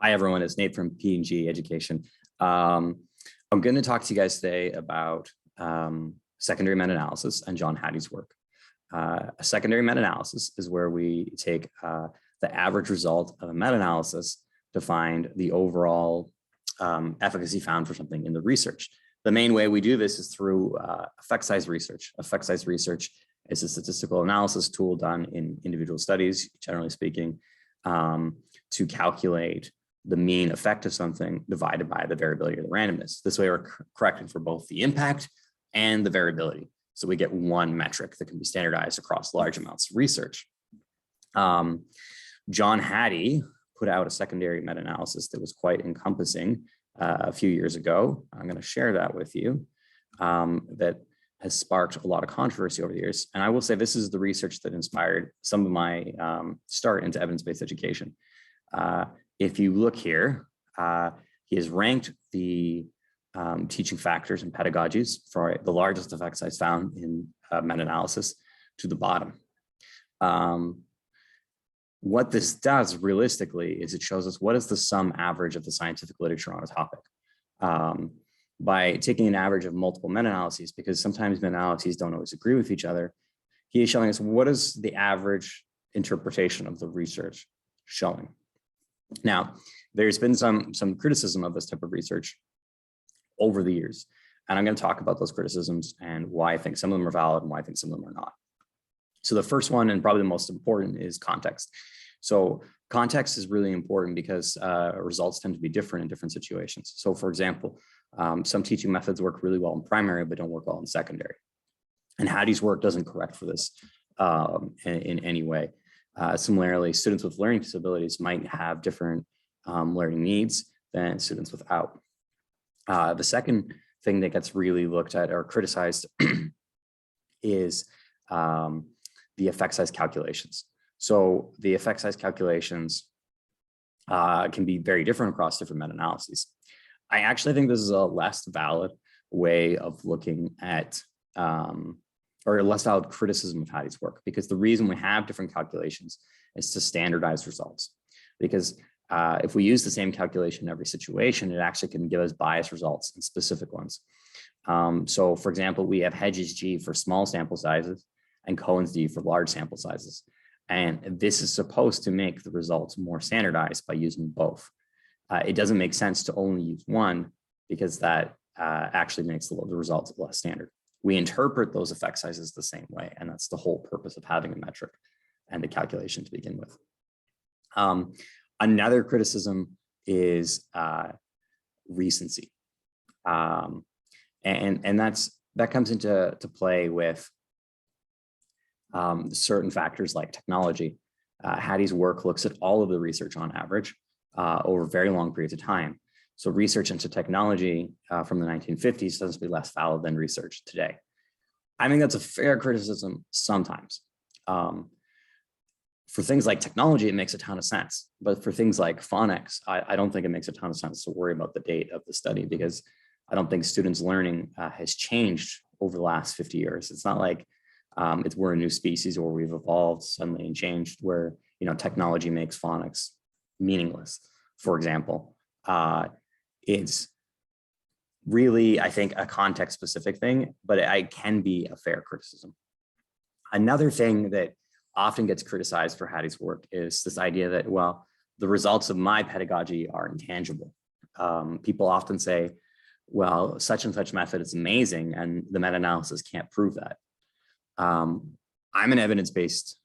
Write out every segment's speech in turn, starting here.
Hi, everyone. It's Nate from P&G Education. I'm going to talk to you guys today about secondary meta-analysis and John Hattie's work. A secondary meta-analysis is where we take the average result of a meta-analysis to find the overall efficacy found for something in the research. The main way we do this is through effect size research. Effect size research is a statistical analysis tool done in individual studies, generally speaking, to calculate the mean effect of something divided by the variability or the randomness. This way we're correcting for both the impact and the variability. So we get one metric that can be standardized across large amounts of research. John Hattie put out a secondary meta-analysis that was quite encompassing a few years ago. I'm going to share that with you. That has sparked a lot of controversy over the years. And I will say this is the research that inspired some of my start into evidence-based education. If you look here, he has ranked the teaching factors and pedagogies for the largest effect size found in meta-analysis to the bottom. What this does realistically is it shows us what is the sum average of the scientific literature on a topic. By taking an average of multiple meta-analyses, because sometimes meta-analyses don't always agree with each other, he is showing us what is the average interpretation of the research showing. Now, there's been some criticism of this type of research over the years, and I'm going to talk about those criticisms and why I think some of them are valid and why I think some of them are not. So the first one, and probably the most important, is context. So context is really important because results tend to be different in different situations. So for example, some teaching methods work really well in primary, but don't work well in secondary. And Hattie's work doesn't correct for this in any way. Similarly, students with learning disabilities might have different learning needs than students without. The second thing that gets really looked at or criticized is the effect size calculations. So the effect size calculations can be very different across different meta-analyses. I actually think this is a less valid way of looking at or a less valid criticism of Hattie's work, because the reason we have different calculations is to standardize results. Because if we use the same calculation in every situation, it actually can give us biased results in specific ones. So for example, we have Hedges G for small sample sizes and Cohen's D for large sample sizes. And this is supposed to make the results more standardized by using both. It doesn't make sense to only use one, because that actually makes the results less standard. We interpret those effect sizes the same way, and that's the whole purpose of having a metric and the calculation to begin with. Another criticism is recency. And that comes into play with certain factors like technology. Hattie's work looks at all of the research on average over very long periods of time. So research into technology from the 1950s tends to be less valid than research today. I think that's a fair criticism sometimes. For things like technology, it makes a ton of sense. But for things like phonics, I don't think it makes a ton of sense to worry about the date of the study, because I don't think students' learning has changed over the last 50 years. It's not like we're a new species or we've evolved suddenly and changed where, you know, technology makes phonics meaningless, for example. It's really, I think, a context-specific thing, but it can be a fair criticism. Another thing that often gets criticized for Hattie's work is this idea that, well, the results of my pedagogy are intangible. People often say, well, such and such method is amazing, and the meta-analysis can't prove that. I'm an evidence-based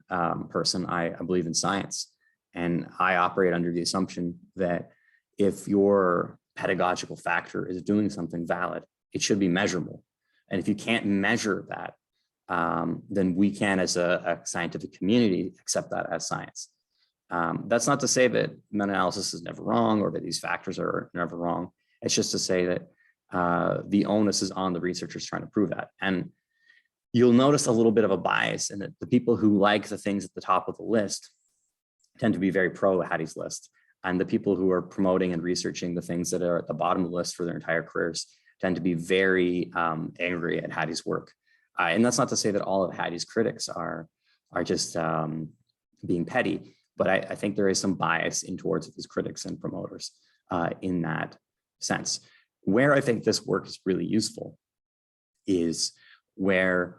person. I believe in science, and I operate under the assumption that if your pedagogical factor is doing something valid, it should be measurable. And if you can't measure that, then we can, as a scientific community, accept that as science. That's not to say that meta-analysis is never wrong or that these factors are never wrong. It's just to say that the onus is on the researchers trying to prove that. And you'll notice a little bit of a bias in that the people who like the things at the top of the list tend to be very pro Hattie's list. And the people who are promoting and researching the things that are at the bottom of the list for their entire careers tend to be very angry at Hattie's work. And that's not to say that all of Hattie's critics are just being petty. but I think there is some bias in towards his critics and promoters in that sense. Where I think this work is really useful is where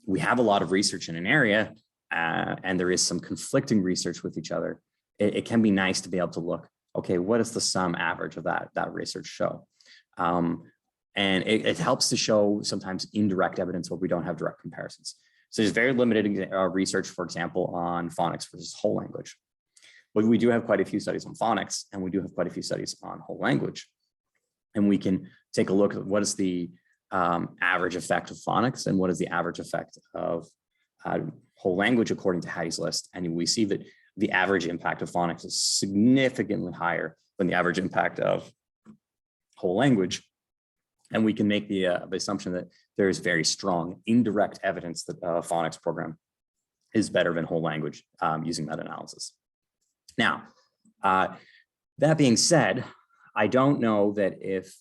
we have a lot of research in an area and there is some conflicting research with each other. It can be nice to be able to look, okay, what does the sum average of that research show? And it helps to show sometimes indirect evidence where we don't have direct comparisons. So there's very limited research, for example, on phonics versus whole language. But we do have quite a few studies on phonics, and we do have quite a few studies on whole language. And we can take a look at what is the average effect of phonics and what is the average effect of whole language according to Hattie's list. And we see that the average impact of phonics is significantly higher than the average impact of whole language. And we can make the assumption that there is very strong indirect evidence that a phonics program is better than whole language using meta-analysis. Now, that being said, I don't know that if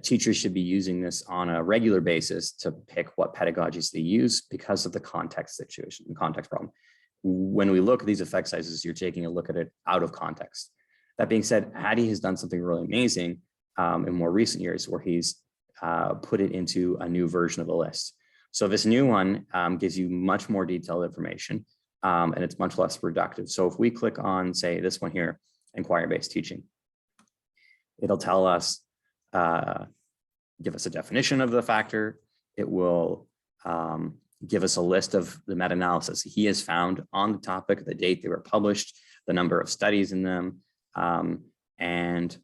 teachers should be using this on a regular basis to pick what pedagogies they use because of the context situation, the context problem. When we look at these effect sizes, you're taking a look at it out of context. That being said, Hattie has done something really amazing in more recent years where he's put it into a new version of the list. So this new one gives you much more detailed information and it's much less reductive. So if we click on, say, this one here, inquiry-based teaching, it'll tell us, give us a definition of the factor. It will give us a list of the meta-analysis he has found on the topic, the date they were published, the number of studies in them, and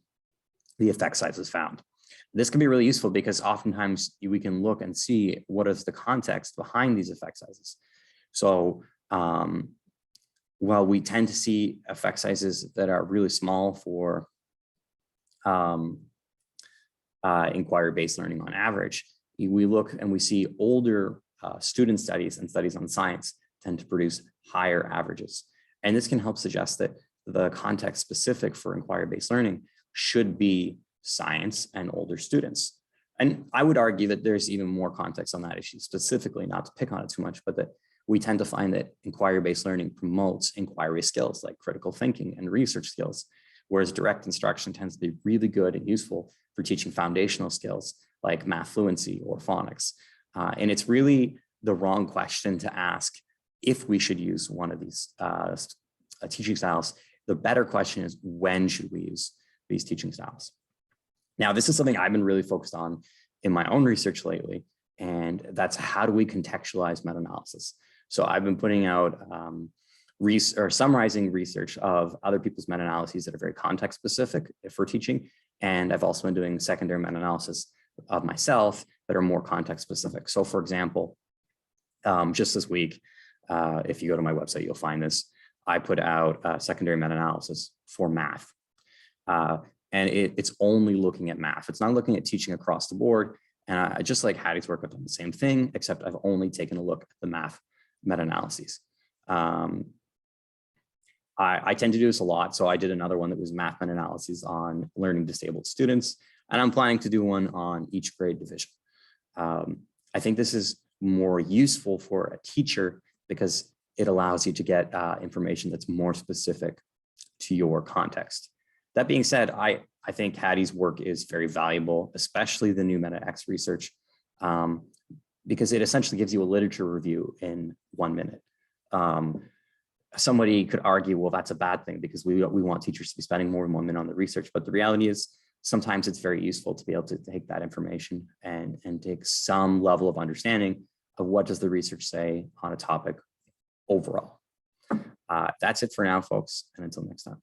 the effect sizes found. This can be really useful because oftentimes we can look and see what is the context behind these effect sizes. So while we tend to see effect sizes that are really small for inquiry-based learning on average, we look and we see older student studies and studies on science tend to produce higher averages. And this can help suggest that the context specific for inquiry-based learning should be science and older students. And I would argue that there's even more context on that issue specifically, not to pick on it too much, but that we tend to find that inquiry-based learning promotes inquiry skills like critical thinking and research skills, whereas direct instruction tends to be really good and useful for teaching foundational skills like math fluency or phonics. And it's really the wrong question to ask if we should use one of these teaching styles. The better question is, when should we use these teaching styles? Now, this is something I've been really focused on in my own research lately, and that's how do we contextualize meta-analysis? So I've been putting out summarizing research of other people's meta-analyses that are very context specific for teaching. And I've also been doing secondary meta-analysis of myself that are more context specific. So for example, just this week, if you go to my website, you'll find this. I put out secondary meta-analysis for math. And it's only looking at math. It's not looking at teaching across the board. And I just like Hattie's work, I've done the same thing, except I've only taken a look at the math meta-analyses. I tend to do this a lot. So I did another one that was math meta-analyses on learning disabled students, and I'm planning to do one on each grade division. I think this is more useful for a teacher because it allows you to get information that's more specific to your context. That being said, I think Hattie's work is very valuable, especially the new MetaX research, because it essentially gives you a literature review in 1 minute. Somebody could argue, well, that's a bad thing because we want teachers to be spending more than 1 minute on the research. But the reality is sometimes it's very useful to be able to take that information and take some level of understanding of what does the research say on a topic overall. That's it for now, folks. And until next time.